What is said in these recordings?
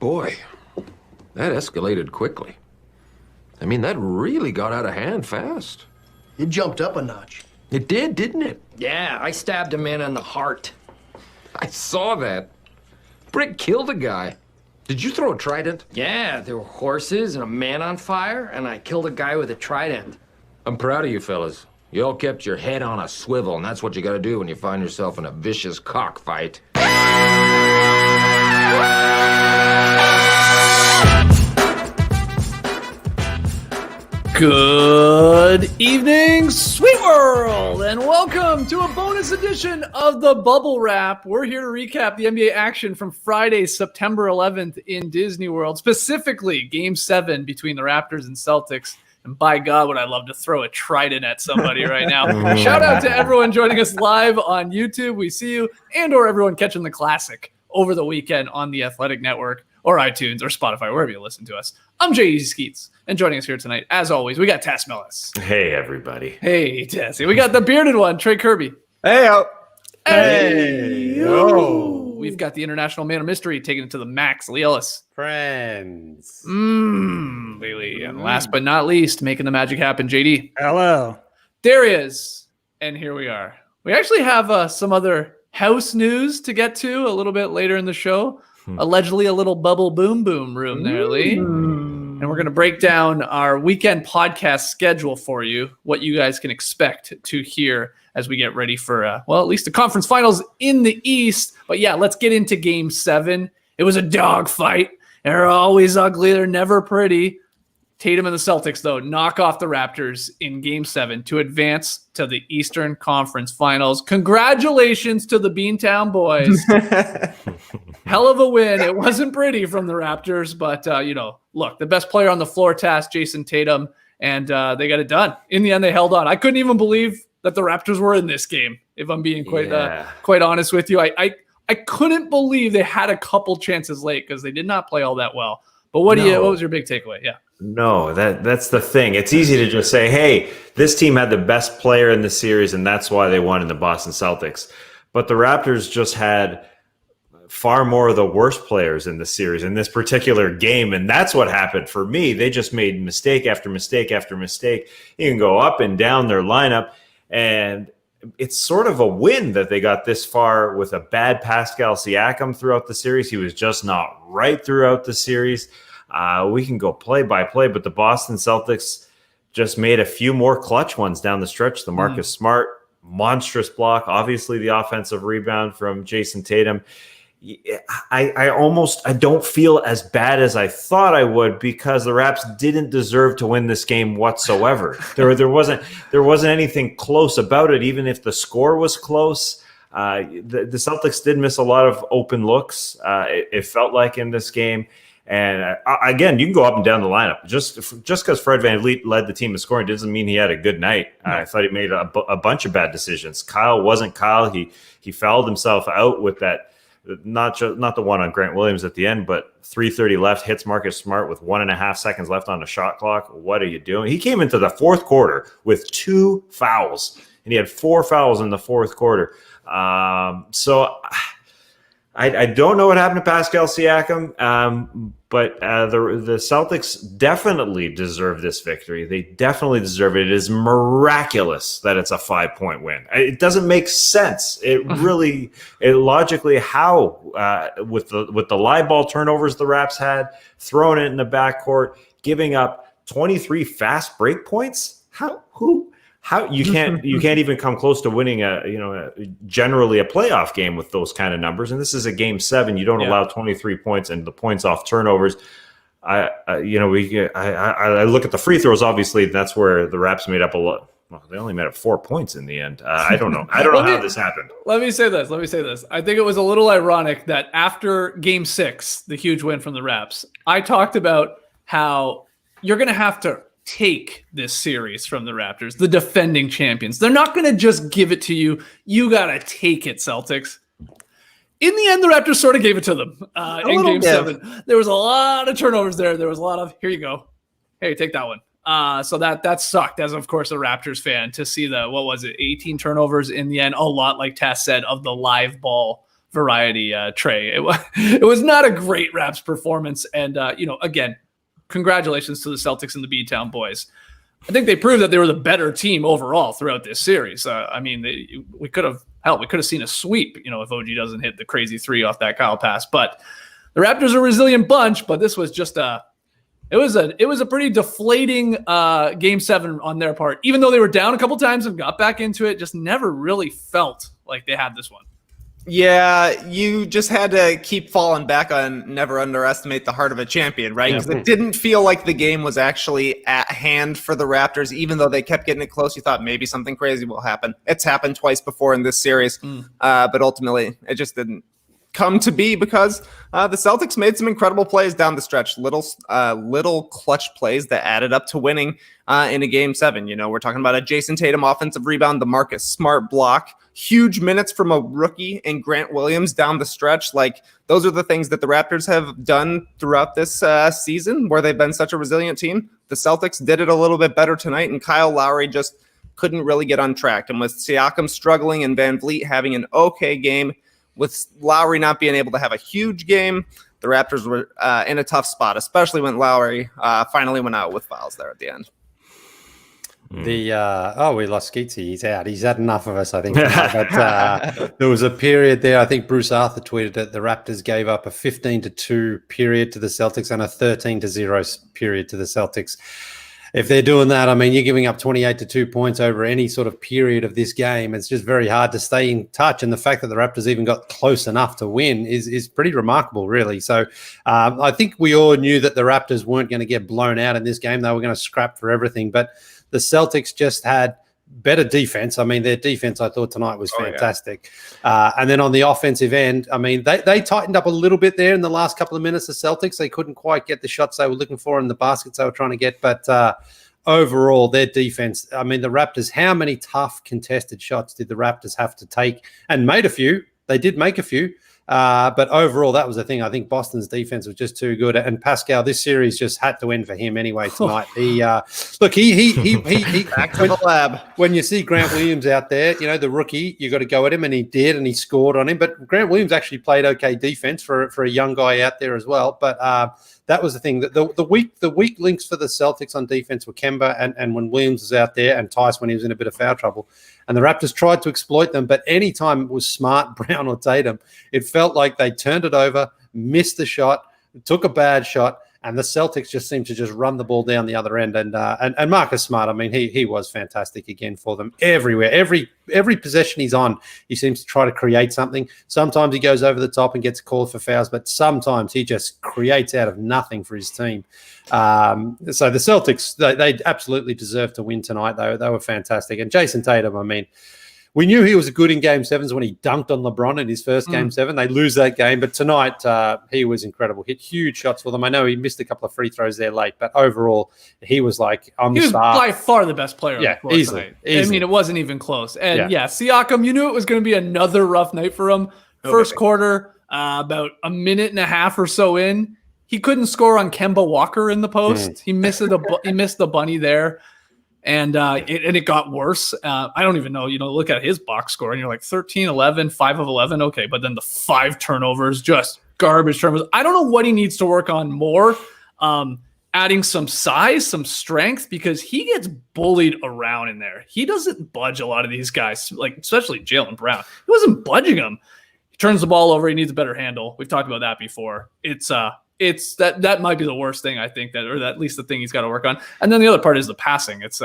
Boy, that escalated quickly. I mean, that really got out of hand fast. It jumped up a notch. It did, didn't it? Yeah, I stabbed a man in the heart. I saw that. Brick killed a guy. Did you throw a trident? Yeah, there were horses and a man on fire, and I killed a guy with a trident. I'm proud of you fellas. You all kept your head on a swivel, and that's what you gotta do when you find yourself in a vicious cockfight. Good evening, sweet world, and welcome to a bonus edition of the Bubble Wrap. We're here to recap the NBA action from Friday, September 11th in Disney World, specifically Game 7 between the Raptors and Celtics. And by God, would I love to throw a trident at somebody right now. Shout out to everyone joining us live on YouTube. We see you, and or everyone catching the classic over the weekend on the Athletic Network or iTunes or Spotify, wherever you listen to us. I'm J.E. Skeets, and joining us here tonight, as always, we got Tess Millis. Hey, everybody. Hey, Tessie. We got the bearded one, Trey Kirby. Hey, yo. We've got the international man of mystery taking it to the max, Lee Ellis. Friends. Lee. And last but not least, making the magic happen, JD. Hello. There he is. And here we are. We actually have some other house news to get to a little bit later in the show. Allegedly a little bubble boom room there, Lee. And we're going to break down our weekend podcast schedule for you, what you guys can expect to hear as we get ready for, at least the conference finals in the East. But yeah, let's get into Game 7. It was a dogfight. They're always ugly. They're never pretty. Tatum and the Celtics, though, knock off the Raptors in Game 7 to advance to the Eastern Conference Finals. Congratulations to the Beantown boys. Hell of a win. It wasn't pretty from the Raptors, but, look, the best player on the floor tasked Jason Tatum, and they got it done. In the end, they held on. I couldn't even believe that the Raptors were in this game, if I'm being quite honest with you. I couldn't believe they had a couple chances late because they did not play all that well. But what was your big takeaway? Yeah. No, that's the thing. It's easy to just say, hey, this team had the best player in the series, and that's why they won in the Boston Celtics. But the Raptors just had far more of the worst players in the series in this particular game, and that's what happened for me. They just made mistake after mistake after mistake. You can go up and down their lineup, and it's sort of a win that they got this far with a bad Pascal Siakam throughout the series. He was just not right throughout the series. We can go play by play, but the Boston Celtics just made a few more clutch ones down the stretch. The Marcus Smart, monstrous block, obviously the offensive rebound from Jason Tatum. I don't feel as bad as I thought I would because the Raps didn't deserve to win this game whatsoever. There wasn't anything close about it, even if the score was close. The Celtics did miss a lot of open looks. It felt like in this game. And again, you can go up and down the lineup. Just because Fred VanVleet led the team in scoring doesn't mean he had a good night. No. I thought he made a bunch of bad decisions. Kyle wasn't Kyle. He fouled himself out with that, not the one on Grant Williams at the end, but 3:30 left, hits Marcus Smart with 1.5 seconds left on the shot clock. What are you doing? He came into the fourth quarter with 2 fouls, and he had 4 fouls in the fourth quarter. So I don't know what happened to Pascal Siakam, but the Celtics definitely deserve this victory. They definitely deserve it. It is miraculous that it's a 5-point win. It doesn't make sense. It logically how with the live ball turnovers the Raps had, throwing it in the backcourt, giving up 23 fast break points. How you can't even come close to winning generally a playoff game with those kind of numbers. And this is a Game 7. You don't allow 23 points and the points off turnovers. I look at the free throws. Obviously, that's where the Raps made up a lot. Well, they only made up 4 points in the end. I don't know. I don't know how this happened. Let me say this. I think it was a little ironic that after Game 6, the huge win from the Raps, I talked about how you're going to have to take this series from the Raptors, the defending champions. They're not going to just give it to you. You got to take it, Celtics. In the end, the Raptors sort of gave it to them in Game 7. There was a lot of turnovers there. There was a lot of, here you go. Hey, take that one. So that sucked as, of course, a Raptors fan to see 18 turnovers in the end. A lot, like Tess said, of the live ball variety, Trey. It was not a great Raps performance. And, again, congratulations to the Celtics and the B-Town boys. I think they proved that they were the better team overall throughout this series. We could have seen a sweep, if OG doesn't hit the crazy 3 off that Kyle pass. But the Raptors are a resilient bunch, but this was just it was a pretty deflating Game 7 on their part. Even though they were down a couple times and got back into it, just never really felt like they had this one. Yeah, you just had to keep falling back on never underestimate the heart of a champion, right? Because it didn't feel like the game was actually at hand for the Raptors, even though they kept getting it close. You thought maybe something crazy will happen. It's happened twice before in this series, but ultimately it just didn't come to be because the Celtics made some incredible plays down the stretch, little clutch plays that added up to winning in a Game 7. We're talking about a Jason Tatum offensive rebound, the Marcus Smart block, huge minutes from a rookie and Grant Williams down the stretch. Like, those are the things that the Raptors have done throughout this season where they've been such a resilient team. The Celtics did it a little bit better tonight, and Kyle Lowry just couldn't really get on track. And with Siakam struggling and VanVleet having an okay game, with Lowry not being able to have a huge game, the Raptors were in a tough spot, especially when Lowry finally went out with fouls there at the end. We lost Skeetsy. He's out. He's had enough of us, I think. But there was a period there. I think Bruce Arthur tweeted that the Raptors gave up a 15-2 period to the Celtics and a 13-0 period to the Celtics. If they're doing that, I mean, you're giving up 28-2 points over any sort of period of this game. It's just very hard to stay in touch. And the fact that the Raptors even got close enough to win is pretty remarkable, really. So I think we all knew that the Raptors weren't going to get blown out in this game. They were going to scrap for everything. But the Celtics just had better defense. I mean, their defense, I thought tonight was fantastic. And then on the offensive end, I mean, they tightened up a little bit there in the last couple of minutes. The Celtics, they couldn't quite get the shots they were looking for and the baskets they were trying to get. But overall, their defense, I mean, the Raptors, how many tough contested shots did the Raptors have to take? And made a few. They did make a few. But overall, that was the thing. I think Boston's defense was just too good. And Pascal, this series just had to end for him anyway tonight. He back to the lab. When you see Grant Williams out there, the rookie, you got to go at him, and he did, and he scored on him. But Grant Williams actually played okay defense for a young guy out there as well. But that was the thing. The weak links for the Celtics on defense were Kemba and when Williams was out there, and Tice when he was in a bit of foul trouble. And the Raptors tried to exploit them, but anytime it was Smart, Brown, or Tatum, it felt like they turned it over, missed the shot, took a bad shot, and the Celtics just seemed to just run the ball down the other end. And Marcus Smart, I mean, he was fantastic again for them everywhere. Every possession he's on, he seems to try to create something. Sometimes he goes over the top and gets called for fouls, but sometimes he just creates out of nothing for his team. So the Celtics, they absolutely deserve to win tonight. They were fantastic. And Jason Tatum, I mean, we knew he was good in Game 7s when he dunked on LeBron in his first Game 7. They lose that game. But tonight, he was incredible. Hit huge shots for them. I know he missed a couple of free throws there late, but overall, he was like, he was by far the best player. Yeah, on the easily. I mean, it wasn't even close. And Siakam, you knew it was going to be another rough night for him. First quarter, about a minute and a half or so in, he couldn't score on Kemba Walker in the post. He missed the bunny there. And it got worse. I don't even know, look at his box score and you're like 13, 11, 5 of 11. Okay. But then the 5 turnovers, just garbage turnovers. I don't know what he needs to work on more. Adding some size, some strength, because he gets bullied around in there. He doesn't budge a lot of these guys, like especially Jaylen Brown. He wasn't budging him. He turns the ball over. He needs a better handle. We've talked about that before. It's that might be the worst thing, I think, or at least the thing he's got to work on. And then the other part is the passing. It's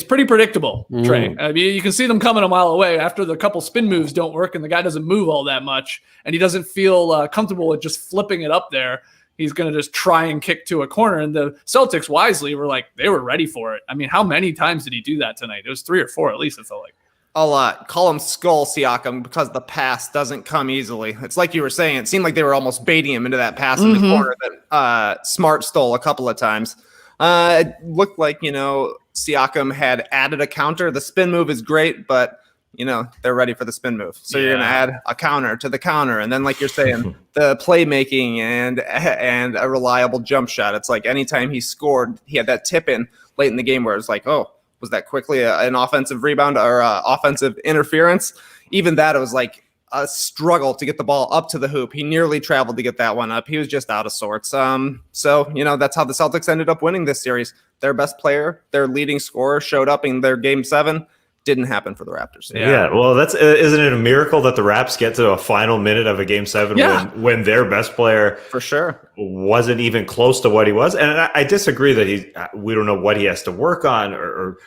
pretty predictable, Trey. I mean, you can see them coming a mile away after the couple spin moves don't work and the guy doesn't move all that much and he doesn't feel comfortable with just flipping it up there. He's going to just try and kick to a corner. And the Celtics wisely were like, they were ready for it. I mean, how many times did he do that tonight? It was 3 or 4 at least, it felt like. I'll call him Skull Siakam because the pass doesn't come easily. It's like you were saying. It seemed like they were almost baiting him into that pass in the corner that Smart stole a couple of times. It looked like, Siakam had added a counter. The spin move is great, but, they're ready for the spin move. So you're going to add a counter to the counter. And then, like you're saying, the playmaking and a reliable jump shot. It's like anytime he scored, he had that tip in late in the game where it's like, oh, was that quickly an offensive rebound or offensive interference? Even that, it was like a struggle to get the ball up to the hoop. He nearly traveled to get that one up. He was just out of sorts. So, that's how the Celtics ended up winning this series. Their best player, their leading scorer, showed up in their game 7. Didn't happen for the Raptors. Yeah, well, isn't it a miracle that the Raps get to a final minute of a game 7 when their best player for sure wasn't even close to what he was? And I disagree that we don't know what he has to work on, or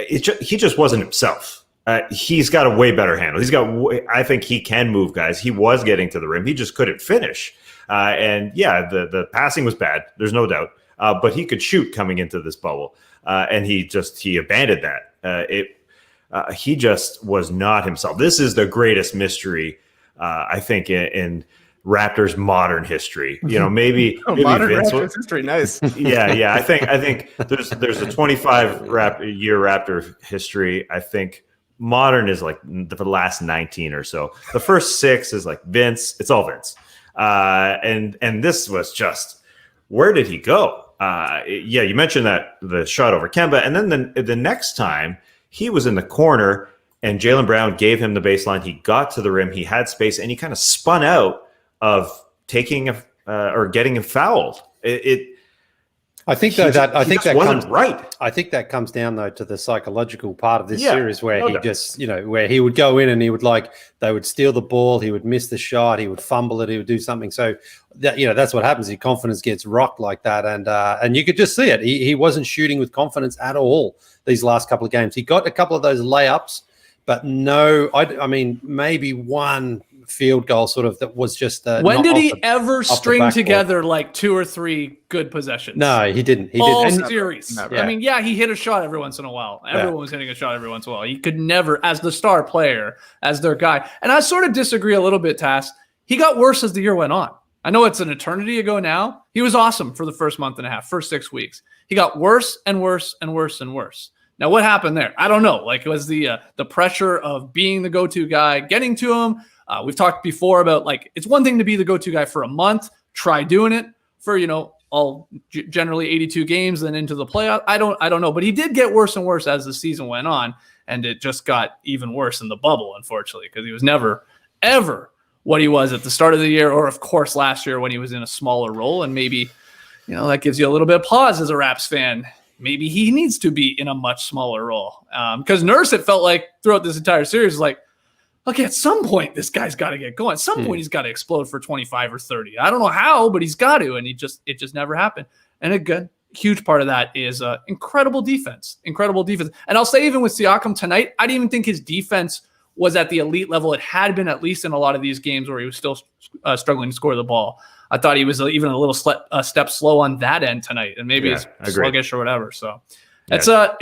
he just wasn't himself. He's got a way better handle. I think he can move guys. He was getting to the rim. He just couldn't finish. The passing was bad. There's no doubt. But he could shoot coming into this bubble. And he abandoned that. He just was not himself. This is the greatest mystery, I think, in Raptors modern history. Maybe modern Vince Raptors history. Nice. Yeah. I think there's a 25-year Raptor history. I think modern is like the last 19 or so. The first 6 is like Vince. It's all Vince. And this was just, where did he go? You mentioned that the shot over Kemba, and then the next time he was in the corner and Jaylen Brown gave him the baseline. He got to the rim. He had space, and he kind of spun out of taking or getting fouled. I think that wasn't right. I think that comes down though to the psychological part of this Yeah, series where no he doubt. just, where he would go in and he would they would steal the ball, he would miss the shot, he would fumble it, he would do something. So that, that's what happens. His confidence gets rocked like that, and you could just see it. He wasn't shooting with confidence at all these last couple of games. He got a couple of those layups, but no, I mean maybe one field goal sort of that was just when did he ever string together like 2 or 3 good possessions? No, he didn't. He all didn't. series. Never. I mean, he hit a shot every once in a while. Everyone was hitting a shot every once in a while. He could never, as the star player, as their guy. And I sort of disagree a little bit, Tass. He got worse as the year went on. I know it's an eternity ago now. He was awesome for the first month and a half, first 6 weeks. He got worse and worse and worse and worse. Now, what happened there? I don't know. Like, it was the pressure of being the go-to guy, getting to him. We've talked before about, like, it's one thing to be the go-to guy for a month. Try doing it for, all generally 82 games, then into the playoff. I don't know. But he did get worse and worse as the season went on, and it just got even worse in the bubble, unfortunately, because he was never, ever what he was at the start of the year, or, of course, last year when he was in a smaller role. And maybe, that gives you a little bit of pause as a Raps fan. Maybe he needs to be in a much smaller role. Because Nurse, it felt like throughout this entire series, like, okay, at some point, this guy's got to get going. At some point, he's got to explode for 25 or 30. I don't know how, but he's got to, and it just never happened. And a good, huge part of that is incredible defense. Incredible defense. And I'll say even with Siakam tonight, I didn't even think his defense was at the elite level. It had been, at least in a lot of these games where he was still struggling to score the ball. I thought he was even a little step slow on that end tonight, and maybe it's sluggish or whatever. So it's a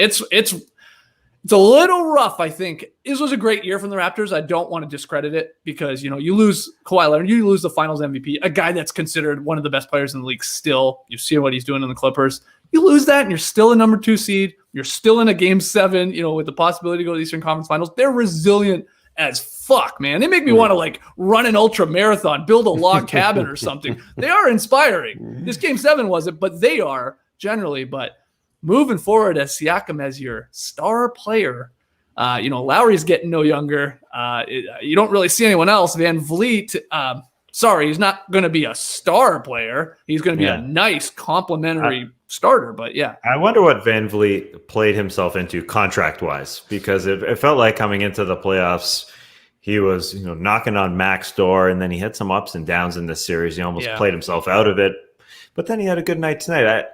little rough, I think. This was a great year from the Raptors. I don't want to discredit it because, you lose Kawhi Leonard, you lose the Finals MVP, a guy that's considered one of the best players in the league still. You see what he's doing in the Clippers. You lose that, and you're still a number 2 seed. You're still in a game 7, with the possibility to go to the Eastern Conference Finals. They're resilient as fuck, man. They make me want to run an ultra marathon, build a log cabin or something. They are inspiring. This game 7 wasn't, but they are generally. But moving forward as Siakam as your star player, Lowry's getting no younger. You don't really see anyone else. VanVleet, he's not going to be a star player. He's going to be a nice complementary starter, but yeah. I wonder what VanVleet played himself into contract-wise, because it felt like coming into the playoffs, he was knocking on Mac's door, and then he had some ups and downs in this series. He almost played himself out of it, but then he had a good night tonight.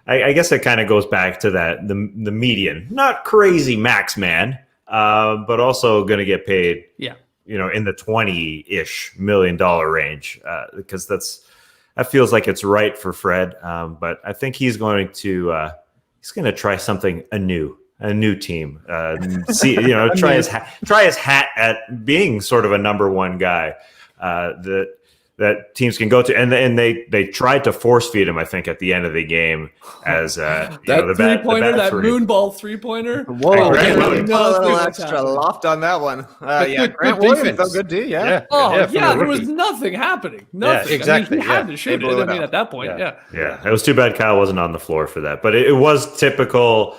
I guess it kind of goes back to that the median, not crazy max man, but also going to get paid, in the $20-ish million range, because that feels like it's right for Fred. But I think he's going to try something anew. A new team, try his hat at being sort of a number 1 guy that teams can go to, and they tried to force feed him, I think, at the end of the game as that 3-pointer, that moonball 3-pointer. Whoa, Grant a Williams. little extra loft on that one. Grant Williams felt good too. Yeah. There was nothing happening. Nothing. Yeah, exactly. He had to shoot it. I mean, at that point, Yeah, it was too bad Kyle wasn't on the floor for that, but it was typical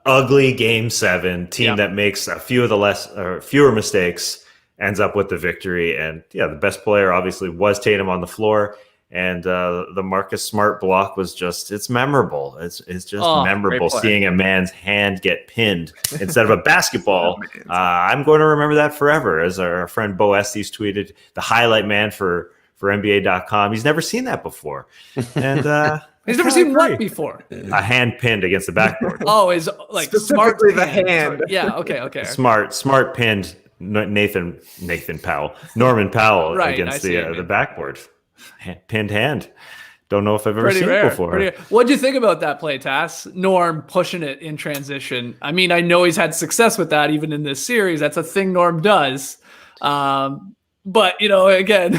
ugly game 7 team that makes fewer mistakes ends up with the victory. And yeah, the best player obviously was Tatum on the floor. And the Marcus Smart block was it's memorable. It's just memorable seeing a man's hand get pinned instead of a basketball. I'm going to remember that forever. As our friend Bo Estes tweeted, the highlight man for NBA.com. He's never seen that before. And he's never seen what before? A hand pinned against the backboard. Oh, is like Smart the hand. Yeah, okay. Smart pinned Norman Powell Right, against the backboard. Pinned hand. Don't know if I've ever seen it before. What'd you think about that play, Tass? Norm pushing it in transition. I mean, I know he's had success with that even in this series. That's a thing Norm does. But again,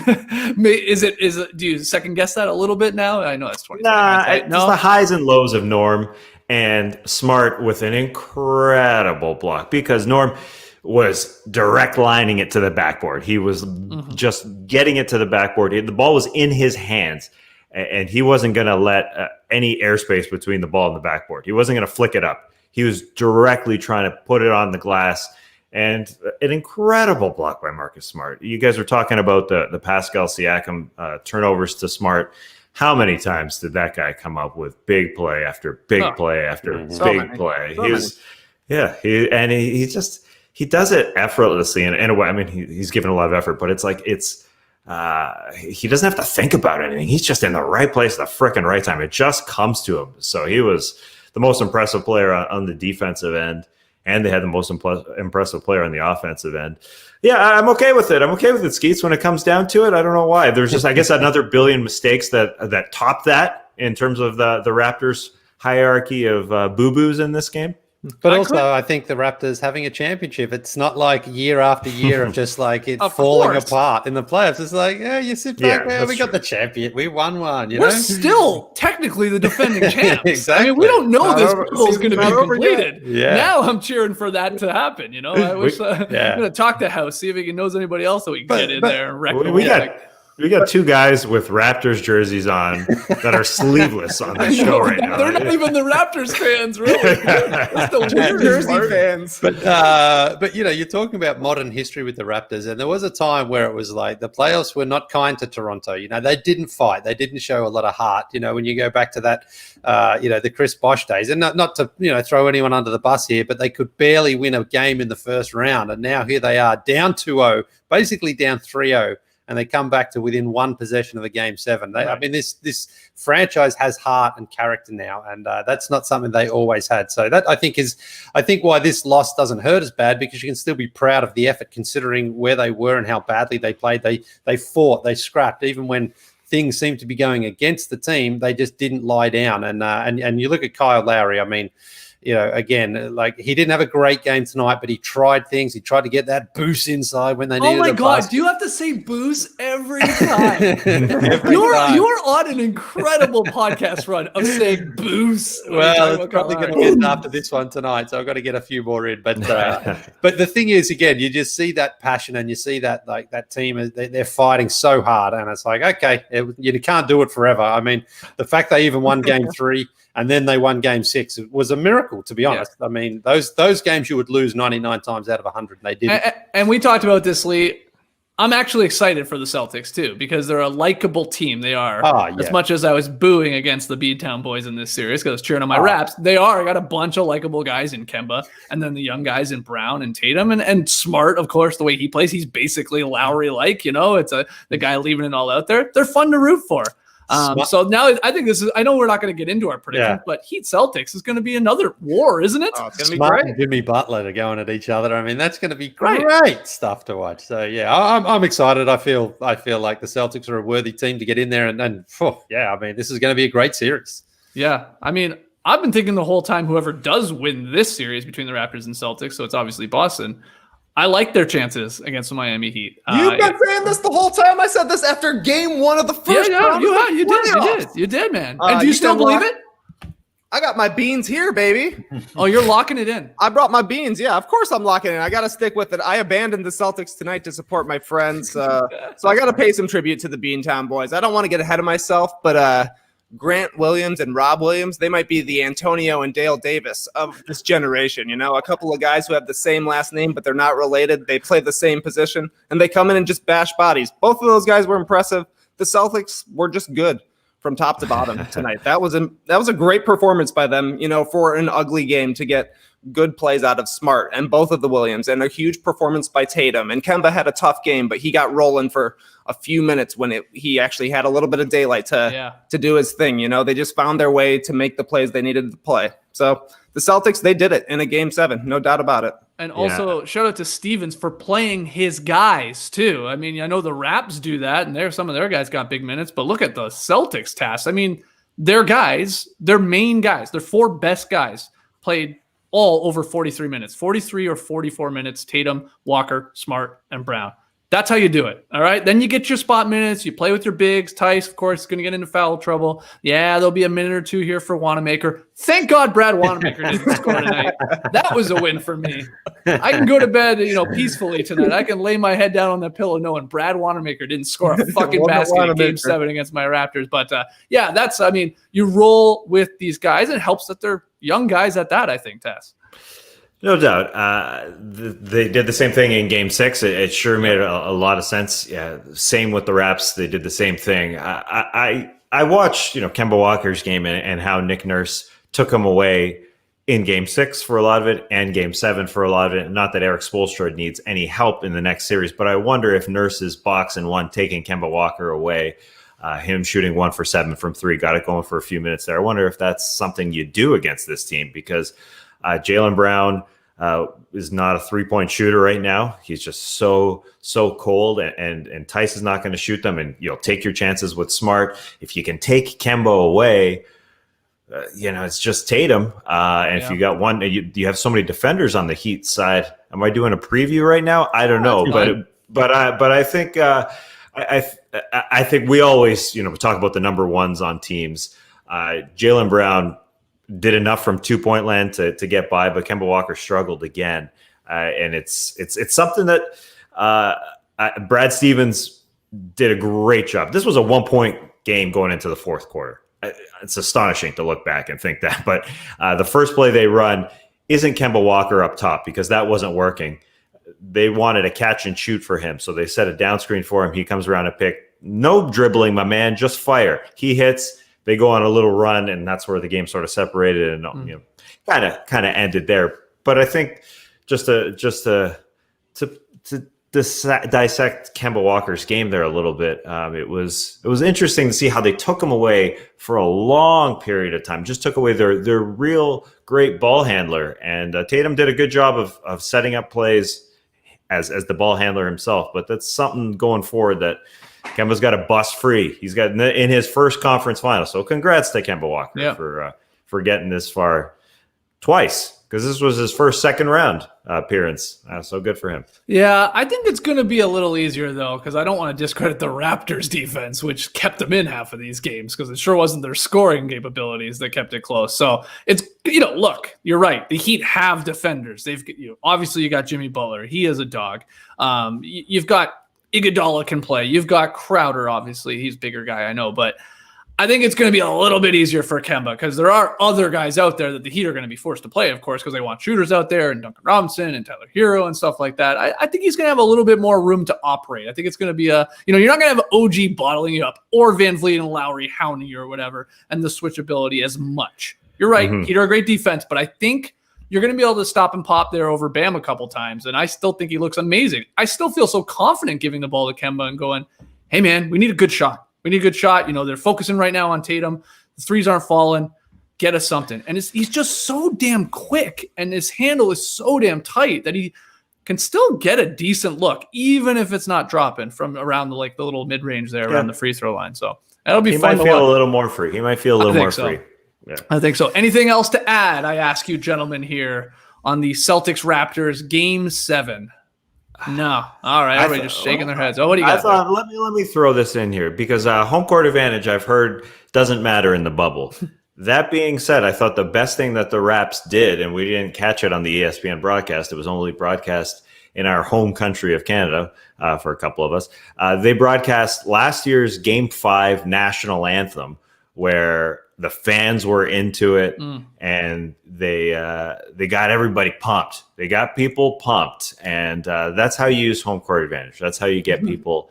do you second guess that a little bit now? I know that's 20. It's the highs and lows of Norm and Smart with an incredible block because Norm was direct lining it to the backboard. He was just getting it to the backboard. The ball was in his hands, and he wasn't going to let any airspace between the ball and the backboard. He wasn't going to flick it up. He was directly trying to put it on the glass, and an incredible block by Marcus Smart. You guys were talking about the Pascal Siakam turnovers to Smart. How many times did that guy come up with big play after big play after big play? He does it effortlessly in a way. I mean, he's given a lot of effort, but it's like he doesn't have to think about anything. He's just in the right place at the frickin' right time. It just comes to him. So he was the most impressive player on the defensive end, and they had the most impressive player on the offensive end. Yeah, I'm okay with it. I'm okay with it, Skeets, when it comes down to it. I don't know why. There's just, I guess, another billion mistakes that top that in terms of the Raptors hierarchy of boo-boos in this game. But I think the Raptors having a championship, it's not like year after year of just like it falling apart in the playoffs. It's like, you sit back, we got the champion. We won one, We're still technically the defending champs. Exactly. I mean, we don't know this bubble is going to be completed. Yeah. Now I'm cheering for that to happen, I wish I'm going to talk to House, see if he knows anybody else that we can get in there and wreck We got two guys with Raptors jerseys on that are sleeveless on this show right now. They're not even the Raptors fans, really. That's the weird Jersey fans. But you're talking about modern history with the Raptors, and there was a time where it was like the playoffs were not kind to Toronto. They didn't fight. They didn't show a lot of heart. When you go back to that, the Chris Bosh days, and not to throw anyone under the bus here, but they could barely win a game in the first round, and now here they are down 2-0, basically down 3-0. And they come back to within one possession of a game 7. I mean, this franchise has heart and character now, and that's not something they always had. So that I think why this loss doesn't hurt as bad, because you can still be proud of the effort considering where they were and how badly they played. They fought, they scrapped, even when things seemed to be going against the team. They just didn't lie down. And you look at Kyle Lowry. I mean, again, like he didn't have a great game tonight, but he tried things. He tried to get that boost inside when they needed. Oh my God! Do you have to say boost every time? You're on an incredible podcast run of saying boost. Well, it's probably going to get after this one tonight, so I've got to get a few more in. But the thing is, again, you just see that passion, and you see that like that team they're fighting so hard, and it's like, okay, you can't do it forever. I mean, the fact they even won Game 3. And then they won Game 6. It was a miracle, to be honest. Yeah. I mean, those games you would lose 99 times out of 100, and they didn't. And we talked about this, Lee. I'm actually excited for the Celtics, too, because they're a likable team. They are. As much as I was booing against the B-Town boys in this series because I was cheering on my Raps, they are. I got a bunch of likable guys in Kemba, and then the young guys in Brown and Tatum, and Smart, of course, the way he plays. He's basically Lowry-like, It's the guy leaving it all out there. They're fun to root for. So now I think I know we're not going to get into our prediction, but Heat Celtics is going to be another war, isn't it? It's going to be great. And Jimmy Butler are going at each other. I mean, that's going to be great stuff to watch. So yeah, I'm excited. I feel like the Celtics are a worthy team to get in there, I mean, this is going to be a great series. Yeah, I mean, I've been thinking the whole time whoever does win this series between the Raptors and Celtics, so it's obviously Boston. I like their chances against the Miami Heat. You've been saying this the whole time. I said this after Game 1 of the first round. You did, man. And do you still believe it? I got my beans here, baby. Oh, you're locking it in. I brought my beans. Yeah, of course I'm locking it in. I got to stick with it. I abandoned the Celtics tonight to support my friends. So I got to pay some tribute to the Beantown boys. I don't want to get ahead of myself, but Grant Williams and Rob Williams, they might be the Antonio and Dale Davis of this generation. A couple of guys who have the same last name, but they're not related. They play the same position, and they come in and just bash bodies. Both of those guys were impressive. The Celtics were just good from top to bottom tonight. That was a great performance by them, for an ugly game to get good plays out of Smart and both of the Williams, and a huge performance by Tatum. And Kemba had a tough game, but he got rolling for a few minutes when he actually had a little bit of daylight to do his thing. They just found their way to make the plays they needed to play. So the Celtics, they did it in a game 7, no doubt about it. And also shout out to Stevens for playing his guys too. I mean, I know the Raps do that, and some of their guys got big minutes, but look at the Celtics task. I mean, their guys, their main guys, their 4 best guys played all over 43 minutes, 43 or 44 minutes, Tatum, Walker, Smart, and Brown. That's how you do it, all right? Then you get your spot minutes. You play with your bigs. Tice, of course, is going to get into foul trouble. Yeah, there'll be a minute or 2 here for Wanamaker. Thank God Brad Wanamaker didn't score tonight. That was a win for me. I can go to bed, peacefully tonight. I can lay my head down on the pillow knowing Brad Wanamaker didn't score a fucking basket in Game 7 against my Raptors. But, you roll with these guys. It helps that they're young guys at that, I think, Tess. No doubt. They did the same thing in Game 6. It sure made a lot of sense. Yeah, same with the Raps. They did the same thing. I watched, Kemba Walker's game and how Nick Nurse took him away in Game 6 for a lot of it and Game 7 for a lot of it. Not that Eric Spoelstra needs any help in the next series, but I wonder if Nurse's box and 1 taking Kemba Walker away, him shooting 1 for 7 from 3, got it going for a few minutes there. I wonder if that's something you do against this team, because Jaylen Brown is not a 3-point shooter right now. He's just so cold, and Tice is not going to shoot them. And take your chances with Smart. If you can take Kemba away, it's just Tatum. If you got one, you have so many defenders on the Heat side. Am I doing a preview right now? I don't know, but I think I think we always talk about the number ones on teams. Jaylen Brown did enough from 2-point land to get by, but Kemba Walker struggled again. And it's something that Brad Stevens did a great job. This was a 1-point game going into the 4th quarter. It's astonishing to look back and think that. But the first play they run isn't Kemba Walker up top, because that wasn't working. They wanted a catch and shoot for him, so they set a down screen for him. He comes around a pick. No dribbling, my man, just fire. He hits. They go on a little run, and that's where the game sort of separated and kind of ended there. But I think just to dissect Kemba Walker's game there a little bit, it was interesting to see how they took him away for a long period of time. Just took away their real great ball handler, and Tatum did a good job of setting up plays as the ball handler himself. But that's something going forward that Kemba's got to bust free. He's got in his first conference final. So congrats to Kemba Walker for getting this far twice, because this was his first second round appearance. So good for him. Yeah, I think it's going to be a little easier, though, because I don't want to discredit the Raptors defense, which kept them in half of these games, because it sure wasn't their scoring capabilities that kept it close. So it's, look, you're right. The Heat have defenders. Obviously you got Jimmy Butler. He is a dog. You've got Iguodala can play. You've got Crowder, obviously. He's a bigger guy, I know. But I think it's going to be a little bit easier for Kemba, because there are other guys out there that the Heat are going to be forced to play, of course, because they want shooters out there, and Duncan Robinson and Tyler Hero and stuff like that. I think he's going to have a little bit more room to operate. I think it's going to be you're not going to have OG bottling you up, or VanVleet and Lowry hounding you or whatever, and the switchability as much. You're right. Mm-hmm. Heat are a great defense, but I think you're going to be able to stop and pop there over Bam a couple times, and I still think he looks amazing. I still feel so confident giving the ball to Kemba and going, hey, man, we need a good shot. We need a good shot. They're focusing right now on Tatum. The threes aren't falling. Get us something. And he's just so damn quick, and his handle is so damn tight that he can still get a decent look, even if it's not dropping from around the little mid-range there around the free throw line. So that'll be fun. He might feel a little more free. He might feel a little more free. Yeah. I think so. Anything else to add, I ask you gentlemen here, on the Celtics-Raptors Game 7? No. All right. Everybody just shaking their heads. Oh, what do you got? Let me throw this in here, because home court advantage, I've heard, doesn't matter in the bubble. That being said, I thought the best thing that the Raps did, and we didn't catch it on the ESPN broadcast, it was only broadcast in our home country of Canada for a couple of us. They broadcast last year's Game 5 national anthem, where the fans were into it and they got everybody pumped. They got people pumped, and that's how you use home court advantage. That's how you get people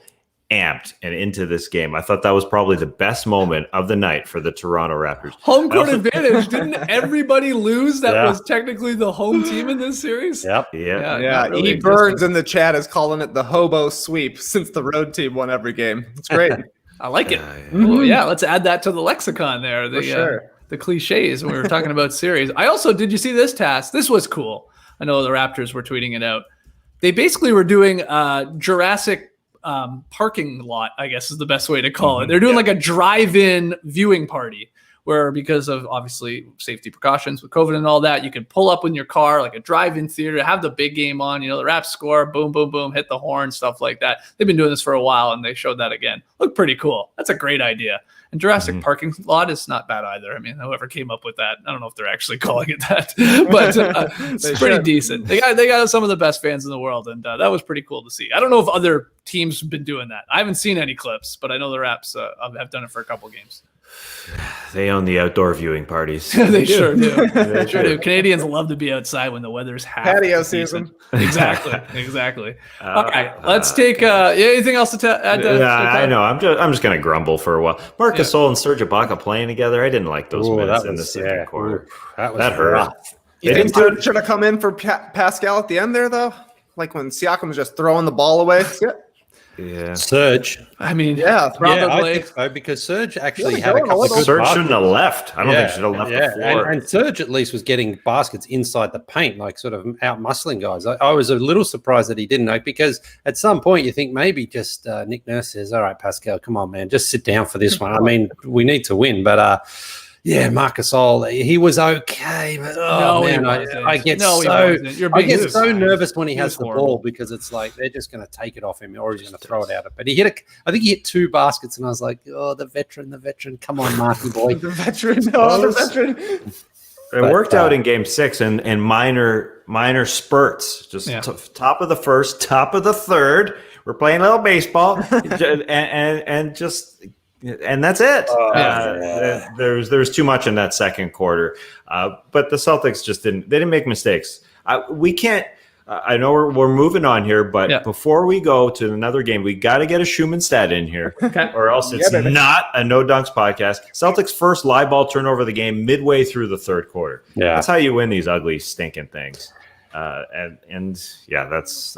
amped and into this game. I thought that was probably the best moment of the night for the Toronto Raptors. Home court advantage. Didn't everybody lose that was technically the home team in this series? Yep. Yeah. Really E. Birds in the chat is calling it the hobo sweep since the road team won every game. It's great. I like it. Oh, yeah, let's add that to the lexicon there. The cliches when we were talking about series. I also, did you see this task? This was cool. I know the Raptors were tweeting it out. They basically were doing Jurassic parking lot, I guess is the best way to call it. They're doing like a drive-in viewing party where, because of obviously safety precautions with COVID and all that, you can pull up in your car, like a drive-in theater, have the big game on, the Raps score, boom, boom, boom, hit the horn, stuff like that. They've been doing this for a while, and they showed that again. Looked pretty cool. That's a great idea. And Jurassic parking lot is not bad either. I mean, whoever came up with that, I don't know if they're actually calling it that, but it's pretty decent. They got some of the best fans in the world, and that was pretty cool to see. I don't know if other teams have been doing that. I haven't seen any clips, but I know the Raps have done it for a couple games. They own the outdoor viewing parties. They sure do. They sure do. Canadians love to be outside when the weather's patio season. Exactly. All right, let's take. Anything else to add? I know. I'm just going to grumble for a while. Marc Gasol and Serge Ibaka playing together. I didn't like those minutes in the second quarter. That hurt. You think Serge should have come in for Pascal at the end there, though? Like when Siakam was just throwing the ball away. Yeah, Surge. I mean, probably. Yeah, I think so, because Surge actually had a couple of good Surge shouldn't have left. I don't think he should have left the floor. And Surge at least was getting baskets inside the paint, like sort of out muscling guys. I was a little surprised that he didn't, because at some point you think maybe just Nick Nurse says, "All right, Pascal, come on, man, just sit down for this one." I mean, we need to win, but Marc Gasol, he was okay, but I get so nervous when he has the ball, because it's like they're just going to take it off him or he's going to throw it out. But I think he hit 2 baskets, and I was like, oh, the veteran, come on, Marky boy. the veteran. It worked out in Game 6 and minor spurts, just top of the first, top of the third. We're playing a little baseball, and that's it. There's too much in that second quarter, but the Celtics just didn't make mistakes. We can't. I know we're moving on here, but before we go to another game, we got to get a Schumann stat in here, or else it's not a No Dunks podcast. Celtics' first live ball turnover of the game midway through the third quarter. That's how you win these ugly, stinking things. That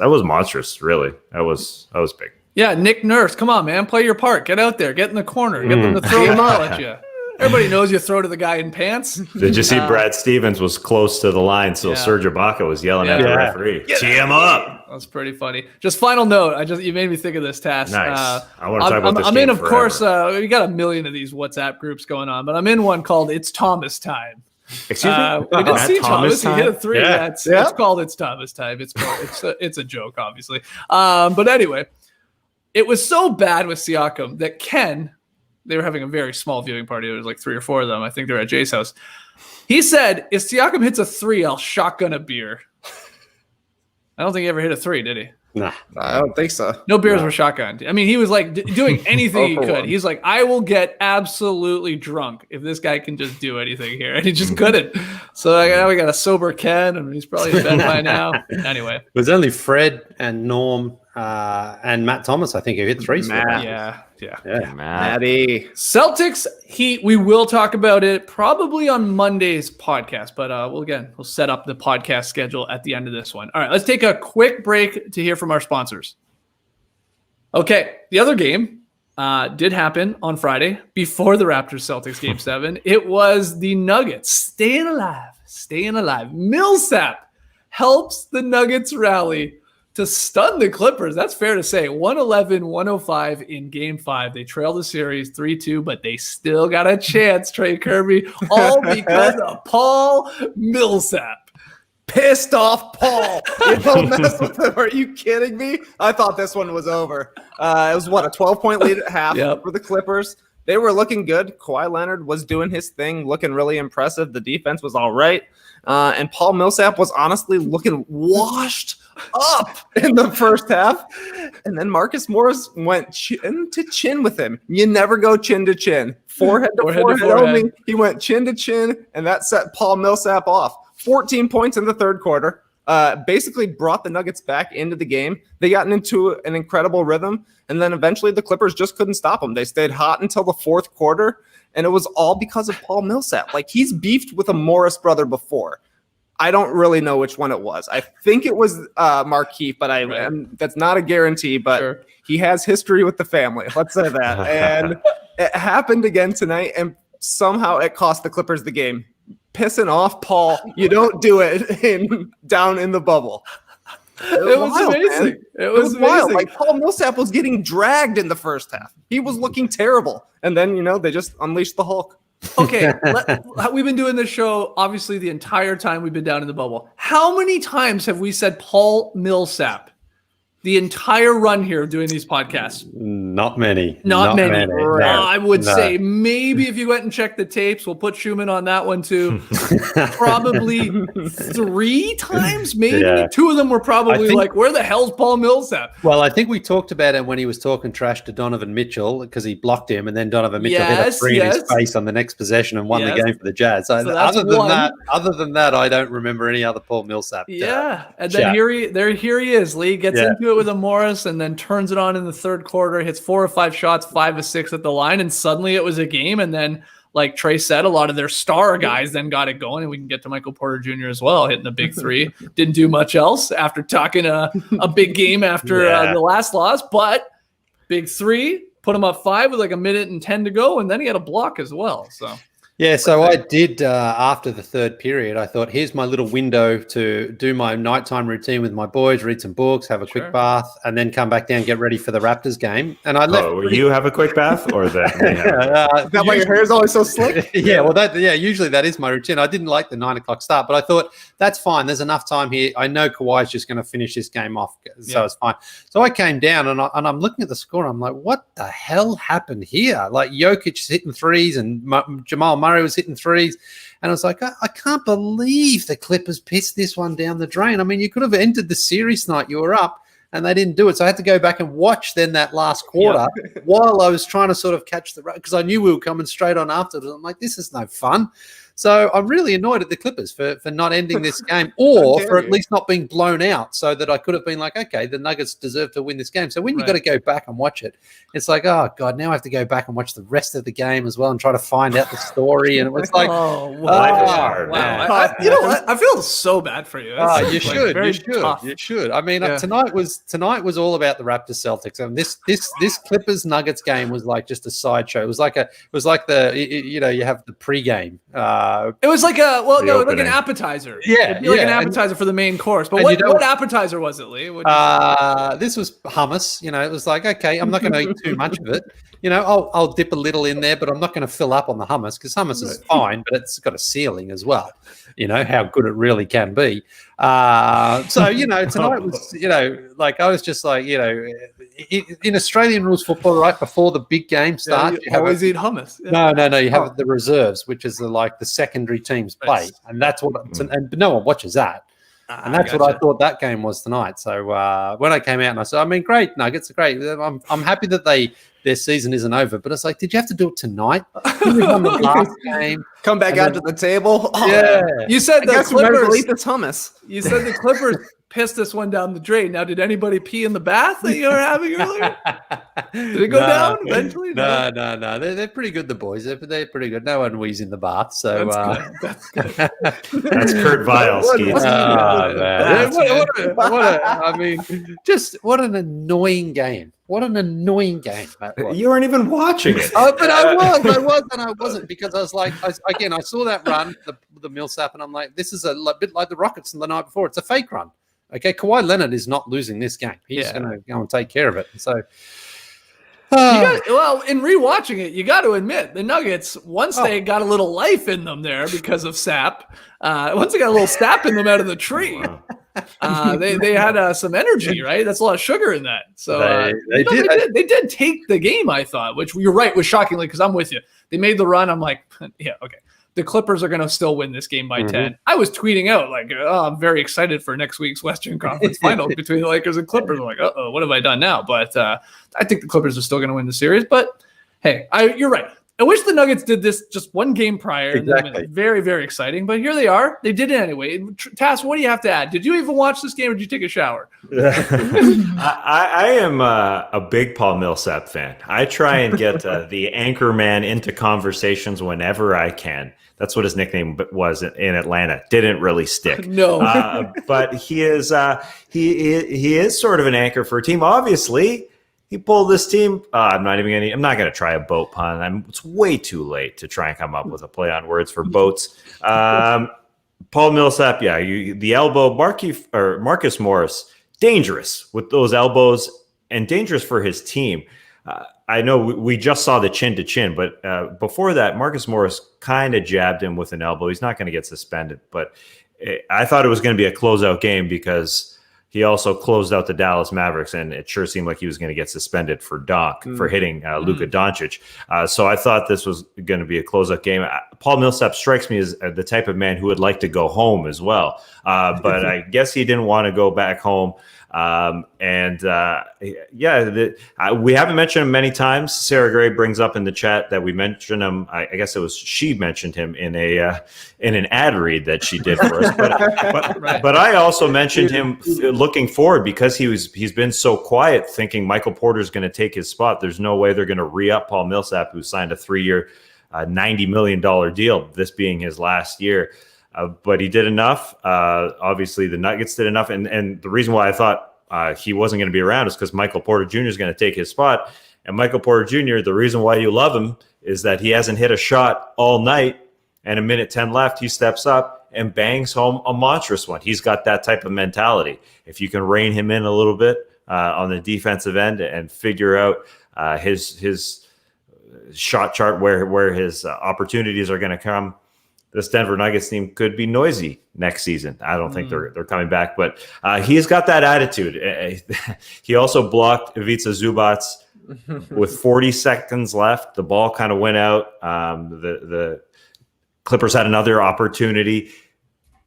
was monstrous. Really, that was big. Yeah, Nick Nurse, come on, man, play your part. Get out there, get in the corner, get them to throw the ball at you. Everybody knows you throw to the guy in pants. Did you see Brad Stevens was close to the line, so Serge Ibaka was yelling at the referee, "Tee him up." That's pretty funny. Just final note, you made me think of this task. Nice. I want to talk about this. I'm in, of course. We got a million of these WhatsApp groups going on, but I'm in one called "It's Thomas Time." Excuse me. We didn't see Thomas. He hit a 3. Yeah. It's called "It's Thomas Time." It's a joke, obviously. But anyway. It was so bad with Siakam that they were having a very small viewing party. There was like 3 or 4 of them. I think they're at Jay's house. He said, if Siakam hits a 3, I'll shotgun a beer. I don't think he ever hit a 3, did he? Nah, I don't think so. No beers were shotgunned. I mean, he was like doing anything he could. He's like, I will get absolutely drunk if this guy can just do anything here. And he just couldn't. So now we got a sober Ken, and he's probably in bed by now. Anyway. It was only Fred and Norm and Matt Thomas, I think, who hit 3. Yeah. Matty. Celtics Heat. We will talk about it probably on Monday's podcast, but we'll set up the podcast schedule at the end of this one. All right, let's take a quick break to hear from our sponsors. Okay, the other game did happen on Friday before the Raptors-Celtics Game 7. It was the Nuggets staying alive. Millsap helps the Nuggets rally to stun the Clippers. That's fair to say. 111-105 in Game 5. They trail the series 3-2, but they still got a chance, Trey Kirby, all because of Paul Millsap. Pissed off Paul. You don't mess with him. Are you kidding me? I thought this one was over. It was, a 12-point lead at half for the Clippers. They were looking good. Kawhi Leonard was doing his thing, looking really impressive. The defense was all right. And Paul Millsap was honestly looking washed up in the first half. And then Marcus Morris went chin to chin with him. You never go chin to chin. Forehead to forehead only. He went chin to chin, and that set Paul Millsap off. 14 points in the third quarter. Basically brought the Nuggets back into the game. They got into an incredible rhythm, and then eventually the Clippers just couldn't stop them. They stayed hot until the fourth quarter, and it was all because of Paul Millsap. Like, he's beefed with a Morris brother before. I don't really know which one it was. I think it was Markieff, but that's not a guarantee, but he has history with the family. Let's say that. And it happened again tonight, and somehow it cost the Clippers the game. Pissing off Paul, you don't do it down in the bubble. It was amazing. Man. It was amazing. Wild. Like, Paul Millsap was getting dragged in the first half. He was looking terrible. And then, they just unleashed the Hulk. Okay, we've been doing this show, obviously, the entire time we've been down in the bubble. How many times have we said Paul Millsap the entire run here doing these podcasts? Not many. Not many. No, I would say maybe if you went and checked the tapes, we'll put Schumann on that one too. Probably 3 times, maybe. Yeah. 2 of them were probably like, where the hell's Paul Millsap? Well, I think we talked about it when he was talking trash to Donovan Mitchell because he blocked him, and then Donovan Mitchell hit a 3 in his face on the next possession and won the game for the Jazz. So other than that, I don't remember any other Paul Millsap. And then here he is. Lee gets into it with a Morris and then turns it on in the third quarter, hits 4 or 5 shots, 5 of 6 at the line, and suddenly it was a game. And then, like Trey said, a lot of their star guys then got it going, and we can get to Michael Porter Jr. as well, hitting a big 3. Didn't do much else after talking a big game after the last loss, but big 3, put him up 5 with like 1:10 to go, and then he had a block as well. So I did after the third period. I thought, here's my little window to do my nighttime routine with my boys, read some books, have a quick bath, and then come back down, get ready for the Raptors game. And I left. Will you have a quick bath, or that? Is that why your hair is always so slick? Usually that is my routine. I didn't like the 9 o'clock start, but I thought that's fine. There's enough time here. I know Kawhi's just going to finish this game off, so it's fine. So I came down and I'm looking at the score. And I'm like, what the hell happened here? Like, Jokic is hitting 3s and Jamal Murray was hitting 3s, and I was like, I can't believe the Clippers pissed this one down the drain. I mean, you could have ended the series tonight. You were up, and they didn't do it. So I had to go back and watch then that last quarter while I was trying to sort of catch the because I knew we were coming straight on after it. I'm like, this is no fun. So I'm really annoyed at the Clippers for not ending this game, or for at least not being blown out, so that I could have been like, okay, the Nuggets deserve to win this game. So when you got to go back and watch it, it's like, oh God, now I have to go back and watch the rest of the game as well and try to find out the story. And it was like, wow. You know what? I feel so bad for you. You should. I mean, tonight was all about the Raptors Celtics, and this Clippers Nuggets game was like just a sideshow. It was like you have the pregame. It was like like an appetizer. It'd be like an appetizer for the main course. But what appetizer was it, Lee? This was hummus. It was like, okay, I'm not going to eat too much of it. I'll dip a little in there, but I'm not going to fill up on the hummus because hummus is fine, but it's got a ceiling as well. How good it really can be. Tonight was, I was just like, in Australian rules football, right before the big game starts, you always eat hummus. No, you have the reserves, which is the secondary teams play, and that's what. And no one watches that. And that's what I thought that game was tonight. So when I came out and I said, great, Nuggets are great. I'm happy that their season isn't over. But it's like, did you have to do it tonight? We won the last game. Come back out to the table. You said the Clippers eat this hummus. You said the Clippers pissed this one down the drain. Now, did anybody pee in the bath that you were having earlier? Did it go down eventually? No. They're pretty good, the boys. They're pretty good. No one wheezes in the bath. So that's good. That's Kurt Vile. What an annoying game. What an annoying game that was. You weren't even watching it. But I was, and I wasn't, because I was like, I saw that run, the Millsap, and I'm like, this is a bit like the Rockets the night before. It's a fake run. Okay, Kawhi Leonard is not losing this game. He's going to go and take care of it. So, in rewatching it, you got to admit the Nuggets, once they got a little life in them there because of Sap, once they got a little sap in them out of the tree, They had some energy, right? That's a lot of sugar in that. So They did. They did take the game, I thought, which you're right was shockingly because I'm with you. They made the run. I'm like, yeah, okay. The Clippers are going to still win this game by 10. I was tweeting out like, oh, I'm very excited for next week's Western Conference Finals between the Lakers and Clippers. I'm like, uh-oh, what have I done now? But I think the Clippers are still going to win the series. But hey, you're right. I wish the Nuggets did this just one game prior. Exactly. Very, very exciting. But here they are. They did it anyway. Tass, what do you have to add? Did you even watch this game or did you take a shower? I am a big Paul Millsap fan. I try and get the anchor man into conversations whenever I can. That's what his nickname was in Atlanta. Didn't really stick. No. But he is sort of an anchor for a team. Obviously, he pulled this team. I'm not going to try a boat pun. It's way too late to try and come up with a play on words for boats. Paul Millsap, the elbow. Marcus Morris, dangerous with those elbows and dangerous for his team. I know we just saw the chin to chin, but before that, Marcus Morris kind of jabbed him with an elbow. He's not going to get suspended, but I thought it was going to be a closeout game because he also closed out the Dallas Mavericks, and it sure seemed like he was going to get suspended for for hitting Luka Doncic. So I thought this was going to be a closeout game. Paul Millsap strikes me as the type of man who would like to go home as well, but I guess he didn't want to go back home. We haven't mentioned him many times. Sarah Gray brings up in the chat that we mentioned him. I guess she mentioned him in an ad read that she did for us. But I also mentioned him looking forward because he's been so quiet, thinking Michael Porter's going to take his spot. There's no way they're going to re-up Paul Millsap, who signed a 3-year, $90 million deal. This being his last year. But he did enough. Obviously, the Nuggets did enough. And the reason why I thought he wasn't going to be around is because Michael Porter Jr. is going to take his spot. And Michael Porter Jr., the reason why you love him is that he hasn't hit a shot all night. And a minute 10 left, he steps up and bangs home a monstrous one. He's got that type of mentality. If you can rein him in a little bit on the defensive end and figure out his shot chart where his opportunities are going to come, this Denver Nuggets team could be noisy next season. I don't think they're coming back, but he's got that attitude. He also blocked Ivica Zubac with 40 seconds left. The ball kind of went out. The Clippers had another opportunity.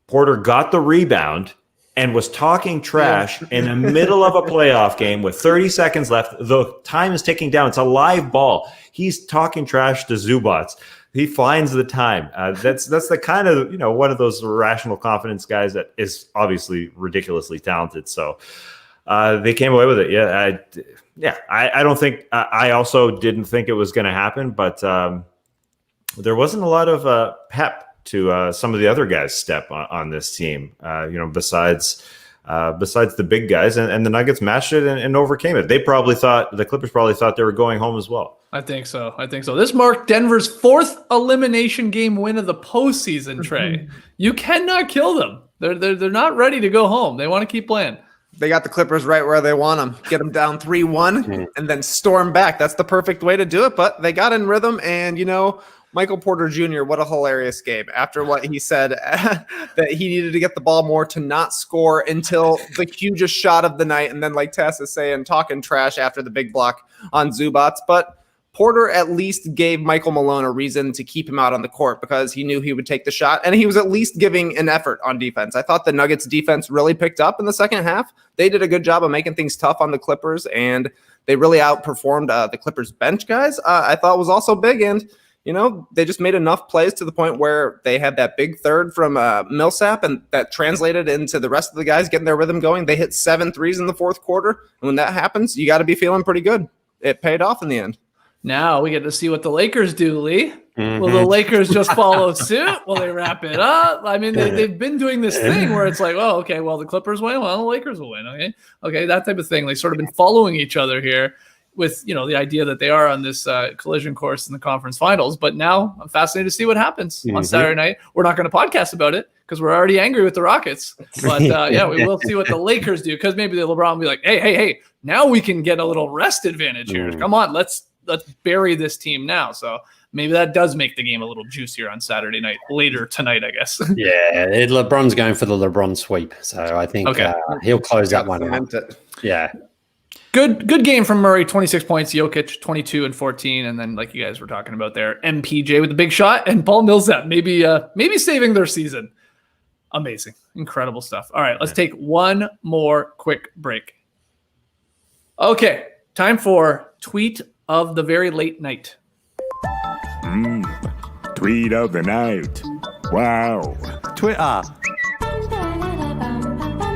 Porter got the rebound and was talking trash in the middle of a playoff game with 30 seconds left. The time is ticking down. It's a live ball. He's talking trash to Zubac. He finds the time. That's the kind of, one of those rational confidence guys that is obviously ridiculously talented. So they came away with it. I don't think I also didn't think it was going to happen, but there wasn't a lot of pep to some of the other guys' step on this team. Besides the big guys, and the Nuggets matched it and overcame it. The Clippers probably thought they were going home as well. I think so. This marked Denver's 4th elimination game win of the postseason, Trey. You cannot kill them. They're not ready to go home. They want to keep playing. They got the Clippers right where they want them. Get them down 3-1 and then storm back. That's the perfect way to do it, but they got in rhythm, and, Michael Porter Jr., what a hilarious game. After what he said, that he needed to get the ball more to not score until the hugest shot of the night, and then, like Tess is saying, talking trash after the big block on Zubac. But Porter at least gave Michael Malone a reason to keep him out on the court because he knew he would take the shot, and he was at least giving an effort on defense. I thought the Nuggets defense really picked up in the second half. They did a good job of making things tough on the Clippers, and they really outperformed the Clippers bench guys. I thought was also big, and they just made enough plays to the point where they had that big third from Millsap, and that translated into the rest of the guys getting their rhythm going. They hit 7 threes in the fourth quarter. And when that happens, you got to be feeling pretty good. It paid off in the end. Now we get to see what the Lakers do, Lee. Will the Lakers just follow suit? Will they wrap it up? I mean, they've been doing this thing where it's like, the Clippers win. Well, the Lakers will win. Okay, that type of thing. They've sort of been following each other here, with the idea that they are on this collision course in the conference finals. But now I'm fascinated to see what happens on Saturday night. We're not going to podcast about it because we're already angry with the Rockets. But we will see what the Lakers do, because maybe the LeBron will be like, hey, now we can get a little rest advantage here. Come on, let's let's bury this team now. So maybe that does make the game a little juicier on Saturday night, later tonight, I guess. Yeah, LeBron's going for the LeBron sweep, so I think he'll close that one out. Yeah. Good game from Murray, 26 points, Jokic 22 and 14, and then like you guys were talking about there, MPJ with a big shot, and Paul Millsap maybe saving their season. Amazing. Incredible stuff. All right, let's take one more quick break. Okay, time for Tweet of the Very Late Night. Tweet of the night. Wow. Twitter.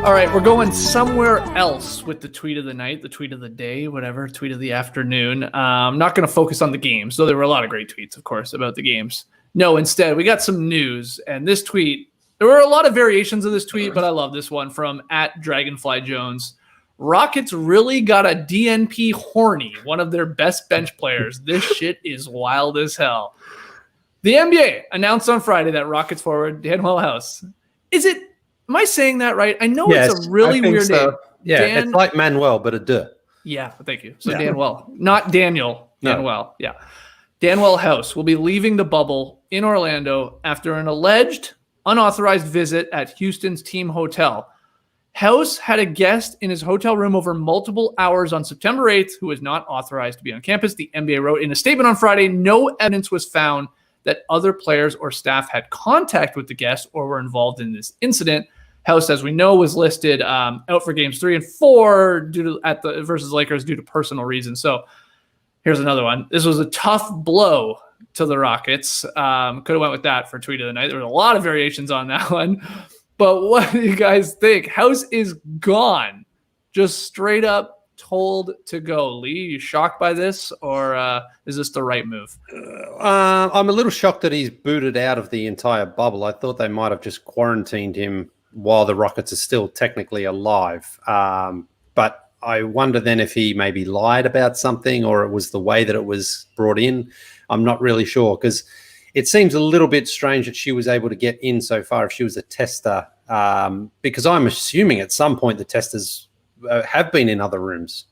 All right, we're going somewhere else with the tweet of the night, the tweet of the day, whatever, tweet of the afternoon. I'm not going to focus on the games, though there were a lot of great tweets, of course, about the games. No, instead, we got some news, and this tweet, there were a lot of variations of this tweet, but I love this one from @DragonflyJones. Rockets really got a DNP-Horny, one of their best bench players. This shit is wild as hell. The NBA announced on Friday that Rockets forward Danuel House. Am I saying that right? I know it's a really weird name. Yeah, it's like Manuel, but a duh. Yeah, thank you. So Danuel, not Daniel. Danuel, yeah. Danuel House will be leaving the bubble in Orlando after an alleged unauthorized visit at Houston's team hotel. House had a guest in his hotel room over multiple hours on September 8th who was not authorized to be on campus. The NBA wrote in a statement on Friday, no evidence was found that other players or staff had contact with the guest or were involved in this incident. House, as we know, was listed out for games 3 and 4 versus Lakers due to personal reasons. So here's another one. This was a tough blow to the Rockets. Could have went with that for tweet of the night. There were a lot of variations on that one. But what do you guys think? House is gone. Just straight up told to go. Lee, you shocked by this, or is this the right move? I'm a little shocked that he's booted out of the entire bubble. I thought they might have just quarantined him while the Rockets are still technically alive. But I wonder then if he maybe lied about something or it was the way that it was brought in. I'm not really sure because it seems a little bit strange that she was able to get in so far if she was a tester, because I'm assuming at some point the testers have been in other rooms.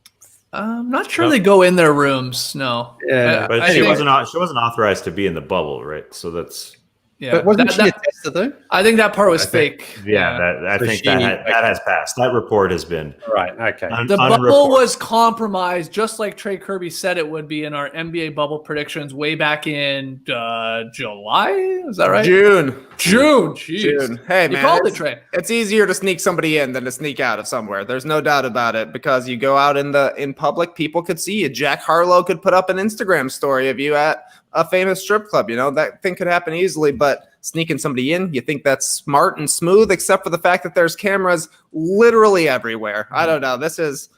I'm not sure they go in their rooms. No. Yeah, but she wasn't authorized to be in the bubble, right? So that's. Yeah, but wasn't she a tester though? I think that part was fake. I think that has passed. That report has been right. Okay. The bubble was compromised, just like Trey Kirby said it would be in our NBA bubble predictions way back in July. Is that right? June. Jeez. Hey, you man, called it, Trey. It's easier to sneak somebody in than to sneak out of somewhere. There's no doubt about it because you go out in public, people could see you. Jack Harlow could put up an Instagram story of you at a famous strip club. You know, that thing could happen easily, but sneaking somebody in, you think that's smart and smooth, except for the fact that there's cameras literally everywhere. I don't know. This is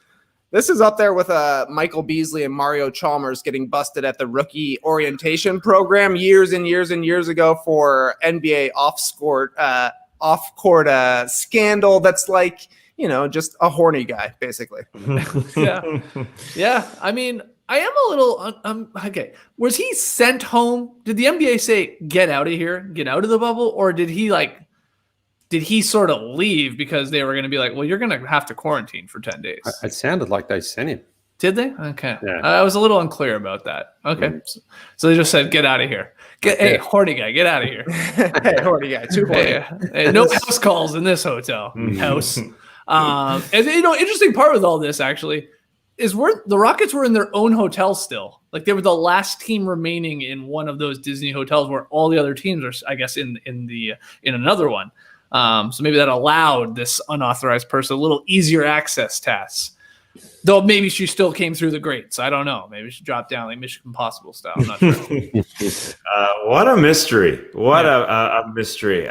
up there with Michael Beasley and Mario Chalmers getting busted at the rookie orientation program years and years and years ago for NBA off-court scandal that's like, you know, just a horny guy, basically. Yeah. I mean, I am a little okay. Was he sent home? Did the NBA say get out of here, get out of the bubble, or did he sort of leave because they were going to be like, well, you're going to have to quarantine for 10 days? It sounded like they sent him. Did they? Okay. Yeah. I was a little unclear about that. Okay. So they just said, get out of here. Hey, horny guy, get out of here. Hey, horny guy, too horny. Hey, no house calls in this hotel. House. And interesting part with all this actually is the Rockets were in their own hotel still. Like they were the last team remaining in one of those Disney hotels where all the other teams are, I guess, in another one. So maybe that allowed this unauthorized person a little easier access tests. Though maybe she still came through the grates. I don't know. Maybe she dropped down like Mission Impossible style. I'm not sure. What a mystery. What a mystery.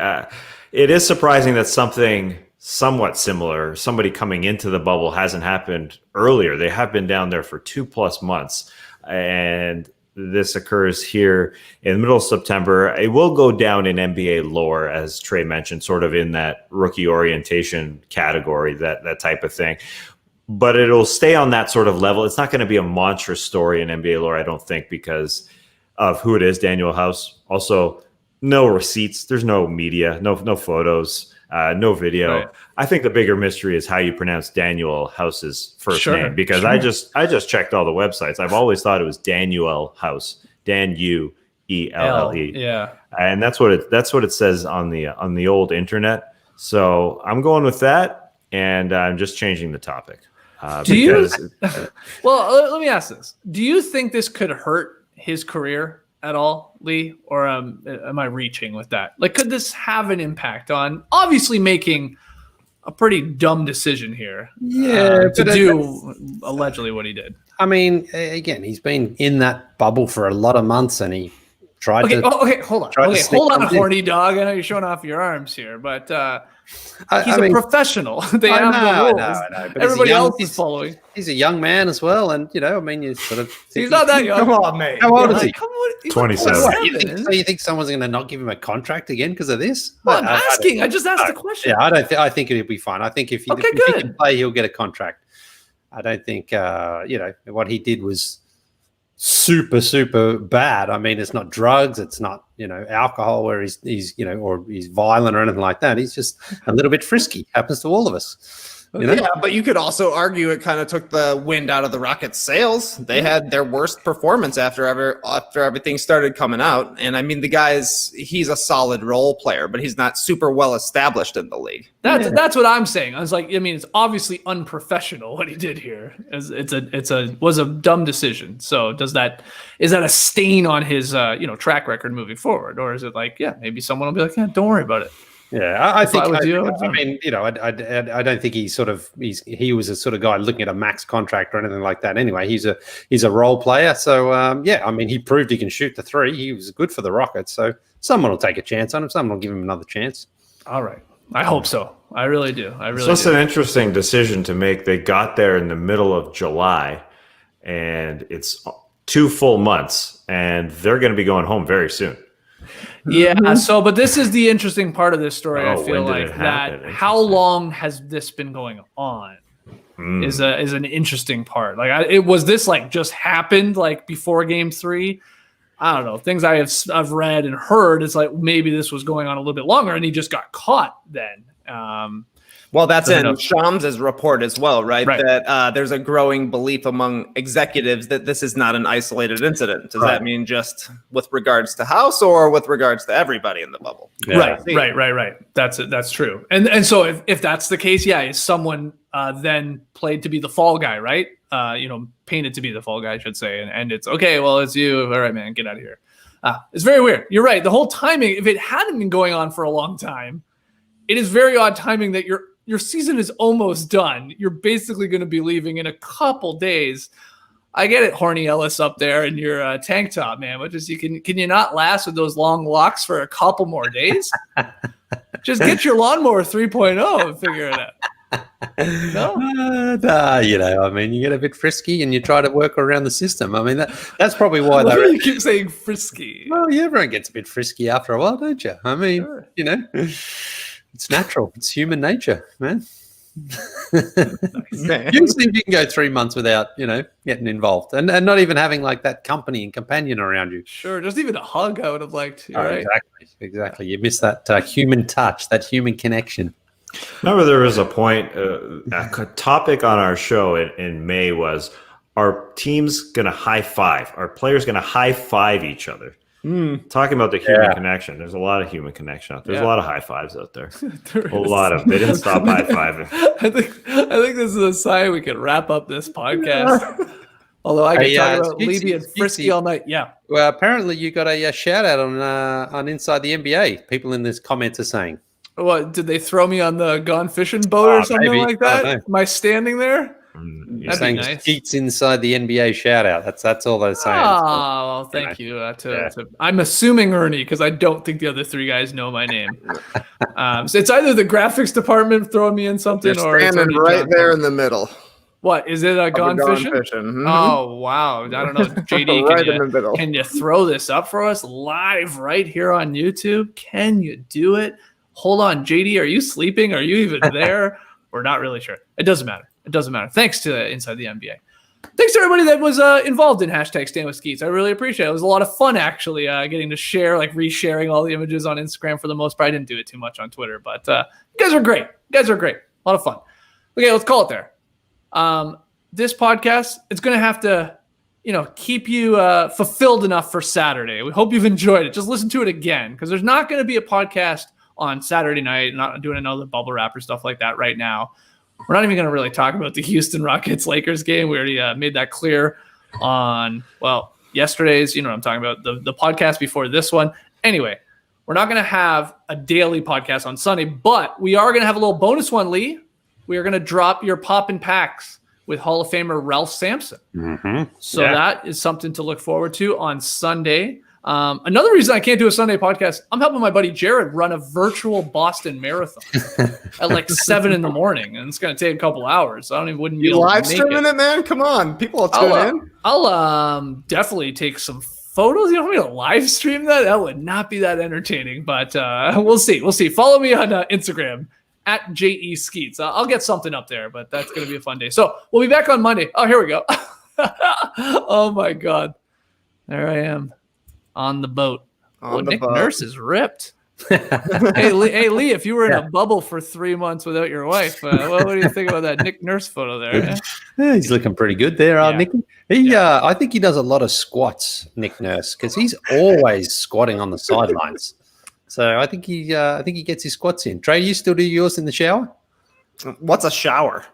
It is surprising that something somewhat similar, somebody coming into the bubble, hasn't happened earlier. They have been down there for 2+ months. And this occurs here in the middle of September. It will go down in NBA lore, as Trey mentioned, sort of in that rookie orientation category, that type of thing. But it'll stay on that sort of level. It's not going to be a monstrous story in NBA lore, I don't think, because of who it is, Danuel House. Also, no receipts. There's no media, no photos. no video. Right. I think the bigger mystery is how you pronounce Danuel House's first name, because I just checked all the websites. I've always thought it was Danuel House, Dan-U-E-L-L-E. Yeah. And that's what it says on the old internet. So I'm going with that, and I'm just changing the topic. Well, let me ask this. Do you think this could hurt his career at all, Lee? Or am I reaching with that? Like, could this have an impact on obviously making a pretty dumb decision here? Yeah, to do allegedly what he did. I mean, again, he's been in that bubble for a lot of months, and he tried to. Okay, hold on, horny dog. I know you're showing off your arms here, but he's a professional. They have the rules. I know, but everybody else is following. He's a young man as well, and I mean, you sort of. He's not that young. Come on, mate. How old is he? Come on, he's 27. You think someone's going to not give him a contract again because of this? Well, I'm asking. I just asked the question. Yeah, I think it'll be fine. I think if he can play, he'll get a contract. I don't think what he did was super, super bad. I mean, it's not drugs, it's not alcohol where he's or he's violent or anything like that. He's just a little bit frisky. Happens to all of us. Yeah, but you could also argue it kind of took the wind out of the Rockets' sails. They had their worst performance after everything started coming out. And I mean, he's a solid role player, but he's not super well established in the league. That's what I'm saying. I was like, I mean, it's obviously unprofessional what he did here. It was a dumb decision. So is that a stain on his track record moving forward, or is it like, yeah, maybe someone will be like, yeah, don't worry about it. Yeah, I think. I don't think he was a sort of guy looking at a max contract or anything like that. Anyway, he's a role player. So I mean, he proved he can shoot the three. He was good for the Rockets. So someone will take a chance on him. Someone will give him another chance. All right, I hope so. I really do. So it's an interesting decision to make. They got there in the middle of July, and it's 2 full months, and they're going to be going home very soon. Yeah. So, but this is the interesting part of this story. I feel like that. How long has this been going on? Is an interesting part. Like, was this like just happened like before Game 3? I don't know. Things I've read and heard. It's like maybe this was going on a little bit longer, and he just got caught then. Well, that's in Shams' report as well, right? That there's a growing belief among executives that this is not an isolated incident. Does that mean just with regards to House or with regards to everybody in the bubble? Yeah. Right. That's true. And so if that's the case, yeah, is someone then played to be the fall guy, right? Painted to be the fall guy, I should say. And it's okay, well, it's you. All right, man, get out of here. It's very weird. You're right. The whole timing, if it hadn't been going on for a long time, it is very odd timing that your season is almost done. You're basically going to be leaving in a couple days. I get it, Horny Ellis up there in your tank top, man. But just can you not last with those long locks for a couple more days? Just get your lawnmower 3.0 and figure it out. No, I mean, you get a bit frisky and you try to work around the system. I mean, that's probably why you keep saying frisky. Well, yeah, everyone gets a bit frisky after a while, don't you? I mean, sure. It's natural. It's human nature, man. Usually you can go 3 months without, getting involved and not even having like that company and companion around you. Sure. Just even a hug I would have liked. Right? Exactly. You miss that human touch, that human connection. Remember there was a point, a topic on our show in May was, are teams going to high five? Are players going to high five each other? Talking about the human connection, there's a lot of human connection out there. There's a lot of high fives out there. A lot of. They didn't stop high fiving. I think this is a sign we can wrap up this podcast. Although I can talk about Levy and Frisky all night. Yeah. Well, apparently you got a shout out on Inside the NBA. People in this comments are saying. What, did they throw me on the gone fishing boat or something like that? Am I standing there? You're saying nice. Skeets Inside the NBA shout out. That's all they're saying. Oh, well, thank you. I'm assuming Ernie, because I don't think the other three guys know my name. So it's either the graphics department throwing me in something, or standing right there in the middle. What is it? Gone fishing? Mm-hmm. Oh wow! I don't know, JD. Can you throw this up for us live right here on YouTube? Can you do it? Hold on, JD. Are you sleeping? Are you even there? We're not really sure. It doesn't matter. Thanks to Inside the NBA. thanks to everybody that was involved in hashtag Stand with Skeets. I really appreciate it. It was a lot of fun, actually, getting to share, like resharing all the images on Instagram for the most part. I didn't do it too much on Twitter, but you guys are great. You guys are great. A lot of fun. Okay, let's call it there. This podcast, it's going to have to, keep you fulfilled enough for Saturday. We hope you've enjoyed it. Just listen to it again, because there's not going to be a podcast on Saturday night, not doing another bubble wrap or stuff like that right now. We're not even going to really talk about the Houston Rockets-Lakers game. We already made that clear on, yesterday's, what I'm talking about, the podcast before this one. Anyway, we're not going to have a daily podcast on Sunday, but we are going to have a little bonus one, Lee. We are going to drop your Poppin' Packs with Hall of Famer Ralph Sampson. So that is something to look forward to on Sunday. Another reason I can't do a Sunday podcast, I'm helping my buddy Jared run a virtual Boston Marathon at like 7 a.m, and it's going to take a couple hours. So wouldn't be able to live streaming it, man. Come on, people will tune in. I'll definitely take some photos. You don't want me to live stream that? That would not be that entertaining, but we'll see. Follow me on Instagram at JESkeets. I'll get something up there, but that's going to be a fun day. So we'll be back on Monday. Oh, here we go. Oh my God. There I am on the boat. Nick Nurse is ripped. Hey, Lee, if you were in a bubble for 3 months without your wife, what do you think about that Nick Nurse photo there? Yeah, he's looking pretty good there, Nicky. I think he does a lot of squats, Nick Nurse, because he's always squatting on the sidelines. So I think he gets his squats in. Trey, you still do yours in the shower? What's a shower?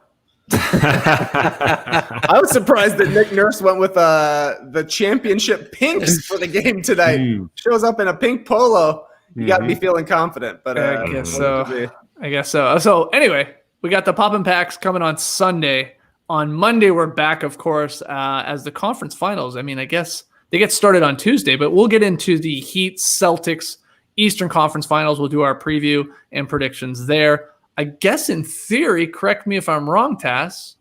I was surprised that Nick Nurse went with the championship pinks for the game tonight. Shows up in a pink polo. You got to be feeling confident. But I guess so. So anyway, we got the Poppin' Packs coming on Sunday. On Monday, we're back, of course, as the conference finals. I guess they get started on Tuesday, but we'll get into the Heat Celtics Eastern Conference Finals. We'll do our preview and predictions there. I guess in theory, correct me if I'm wrong, Tass,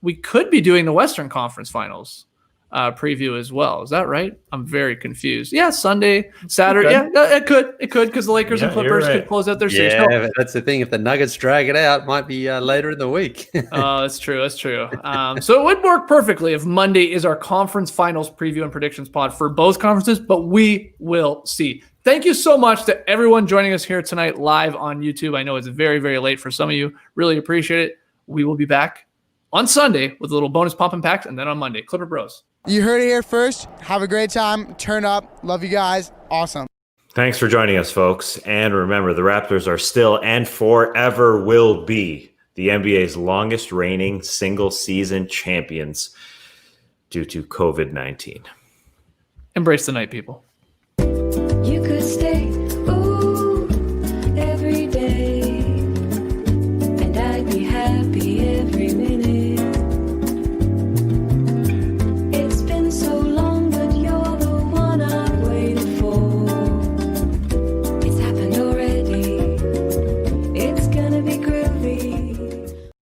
we could be doing the Western Conference Finals preview as well. Is that right? I'm very confused. Yeah, Sunday, Saturday. Yeah, it could because the Lakers and Clippers could close out their series. Yeah, but that's the thing. If the Nuggets drag it out, it might be later in the week. Oh, that's true. So it would work perfectly if Monday is our conference finals preview and predictions pod for both conferences, but we will see. Thank you so much to everyone joining us here tonight live on YouTube. I know it's very, very late for some of you. Really appreciate it. We will be back on Sunday with a little bonus Poppin' Packs, and then on Monday, Clipper Bros. You heard it here first. Have a great time. Turn up. Love you guys. Awesome. Thanks for joining us, folks. And remember, the Raptors are still and forever will be the NBA's longest reigning single-season champions due to COVID-19. Embrace the night, people.